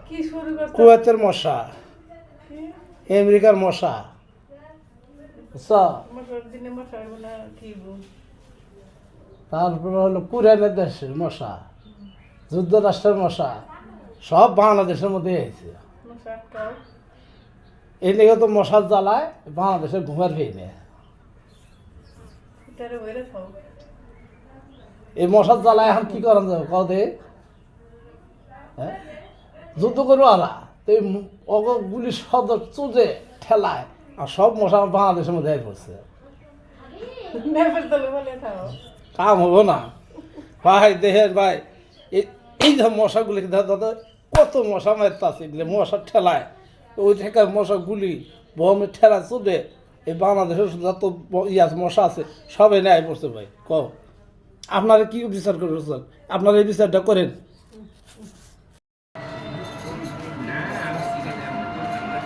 কি শুরু করতে কুয়েতের মশা, আমেরিকার মশা, বুঝছো? মশার দিনে মশা হইব না কি বল তারপরে হলো কোরিয়ানের দেশের মশা, যুক্তরাষ্ট্রের মশা, সব বাংলাদেশের মধ্যে হয়েছে। মশা একটাও এই লেগে তো মশার জ্বালায় বাংলাদেশের ঘুমের ভেঙে। এটারে বইরে খাও এই মশার জ্বালায় এখন কি করা যাবে কদে? হ্যাঁ, যুদ্ধ করবো আলা তো এই গুলি সদর চুজে ঠেলায় আর সব মশা বাংলাদেশের মধ্যে পড়ছে। নেপাল তলে বলে খাও কাম হবো না ভাই, দেখেন ভাই, এই যে মশাগুলি দাদা কত মশা মারতে আছে, এগুলো মশার ঠেলায় ওই থেকে মশাগুলি বমের ঠেলা চুদে এই বাংলাদেশের যত মশা আছে সবাই নেয় পড়ছে ভাই। আপনারা কি বিচার করছেন? আপনারা এই বিচারটা করেন।